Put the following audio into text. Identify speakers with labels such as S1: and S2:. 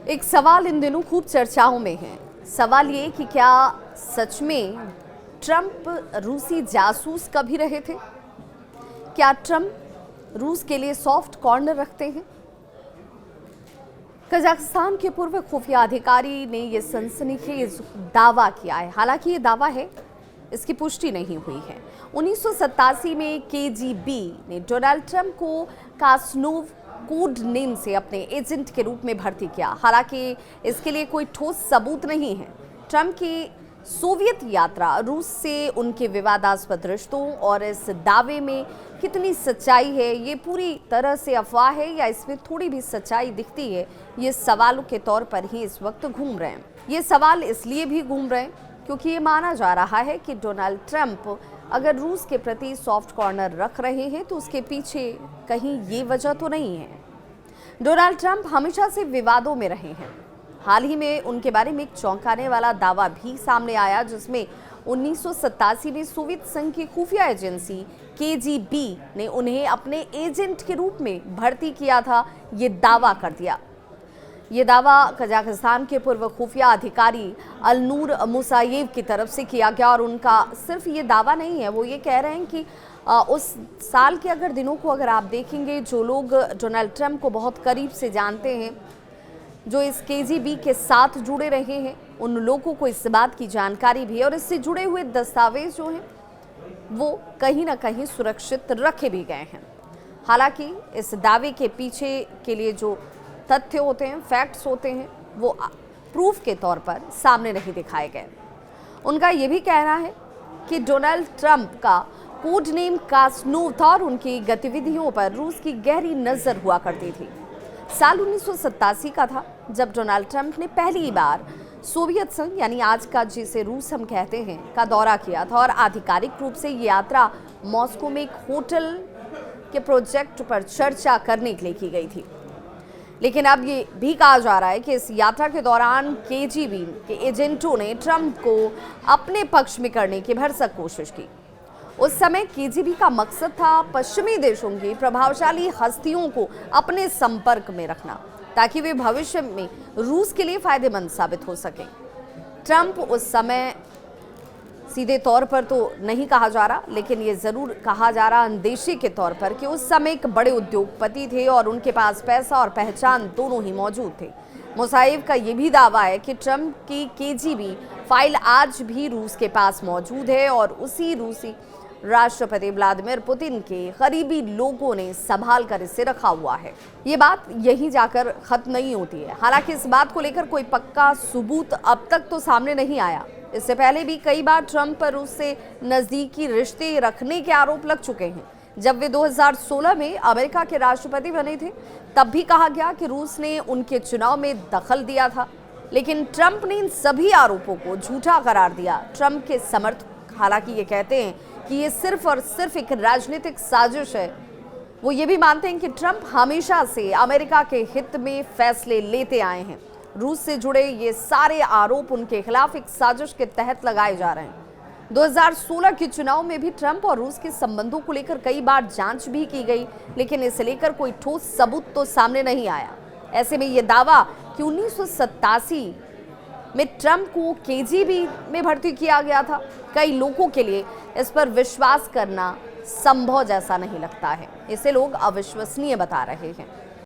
S1: एक सवाल इन दिनों खूब चर्चाओं में है। सवाल ये कि क्या सच में ट्रंप रूसी जासूस कभी रहे थे? क्या ट्रंप रूस के लिए सॉफ्ट कॉर्नर रखते हैं? कजाकिस्तान के पूर्व खुफिया अधिकारी ने यह सनसनीखेज दावा किया है। हालांकि ये दावा है, इसकी पुष्टि नहीं हुई है। 1987 में केजीबी ने डोनाल्ड ट्रंप को कास्नोव कोड नेम से अपने एजेंट के रूप में भर्ती किया। हालांकि इसके लिए कोई ठोस सबूत नहीं है। ट्रंप की सोवियत यात्रा, रूस से उनके विवादास्पद रिश्तों और इस दावे में कितनी सच्चाई है, ये पूरी तरह से अफवाह है या इसमें थोड़ी भी सच्चाई दिखती है, ये सवालों के तौर पर ही इस वक्त घूम रहे हैं। ये सवाल इसलिए भी घूम रहे हैं क्योंकि ये माना जा रहा है कि डोनाल्ड ट्रंप अगर रूस के प्रति सॉफ्ट कॉर्नर रख रहे हैं तो उसके पीछे कहीं ये वजह तो नहीं है। डोनाल्ड ट्रंप हमेशा से विवादों में रहे हैं। हाल ही में उनके बारे में एक चौंकाने वाला दावा भी सामने आया, जिसमें 1987 में सोवियत संघ की खुफिया एजेंसी केजीबी ने उन्हें अपने एजेंट के रूप में भर्ती किया था। ये दावा कर दिया। ये दावा कजाकिस्तान के पूर्व खुफिया अधिकारी अलनूर मुसायेव की तरफ से किया गया और उनका सिर्फ ये दावा नहीं है, वो ये कह रहे हैं कि उस साल के अगर दिनों को अगर आप देखेंगे, जो लोग डोनाल्ड ट्रंप को बहुत करीब से जानते हैं, जो इस केजीबी के साथ जुड़े रहे हैं, उन लोगों को इस बात की जानकारी भी है और इससे जुड़े हुए दस्तावेज जो हैं वो कहीं ना कहीं सुरक्षित रखे भी गए हैं। हालांकि इस दावे के पीछे के लिए जो तथ्य होते हैं, फैक्ट्स होते हैं, वो प्रूफ के तौर पर सामने नहीं दिखाए गए। उनका ये भी कहना है कि डोनाल्ड ट्रंप का कोड नेम कास्नोव था और उनकी गतिविधियों पर रूस की गहरी नजर हुआ करती थी। साल 1987 का था जब डोनाल्ड ट्रंप ने पहली बार सोवियत संघ, यानी आज का जिसे रूस हम कहते हैं, का दौरा किया था और आधिकारिक रूप से ये यात्रा मॉस्को में एक होटल के प्रोजेक्ट पर चर्चा करने के लिए की गई थी। लेकिन अब ये भी कहा जा रहा है कि इस यात्रा के दौरान केजीबी के एजेंटों ने ट्रंप को अपने पक्ष में करने की भरसक कोशिश की। उस समय केजीबी का मकसद था पश्चिमी देशों की प्रभावशाली हस्तियों को अपने संपर्क में रखना, ताकि वे भविष्य में रूस के लिए फायदेमंद साबित हो सके। ट्रंप उस समय सीधे तौर पर तो नहीं कहा जा रहा, लेकिन ये जरूर कहा जा रहा अंदेशे के तौर पर कि उस समय एक बड़े उद्योगपति थे और उनके पास पैसा और पहचान दोनों ही मौजूद थे। मुसाइव का ये भी दावा है कि ट्रंप की केजीबी फाइल आज भी रूस के पास मौजूद है और उसी रूसी राष्ट्रपति व्लादिमीर पुतिन के करीबी लोगों ने संभाल कर इसे रखा हुआ है। ये बात यहीं जाकर खत्म नहीं होती है। हालांकि इस बात को लेकर कोई पक्का सबूत अब तक तो सामने नहीं आया। इससे पहले भी कई बार ट्रंप पर रूस से नजदीकी रिश्ते रखने के आरोप लग चुके हैं। जब वे 2016 में अमेरिका के राष्ट्रपति बने थे, तब भी कहा गया कि रूस ने उनके चुनाव में दखल दिया था, लेकिन ट्रंप ने इन सभी आरोपों को झूठा करार दिया। ट्रंप के समर्थक हालांकि ये कहते हैं कि ये सिर्फ और सिर्फ एक राजनीतिक साजिश है। वो ये भी मानते हैं कि ट्रंप हमेशा से अमेरिका के हित में फैसले लेते आए हैं। रूस से जुड़े ये सारे आरोप उनके खिलाफ एक साजिश के तहत लगाए जा रहे हैं। 2016 के चुनाव में भी ट्रंप और रूस के संबंधों को लेकर कई बार जांच भी की गई, लेकिन इसे लेकर कोई ठोस सबूत तो सामने नहीं आया। ऐसे में ये दावा कि 1987 में ट्रंप को केजीबी में भर्ती किया गया था, कई लोगों के लिए इस पर विश्वास करना संभव जैसा नहीं लगता है। इसे लोग अविश्वसनीय बता रहे हैं।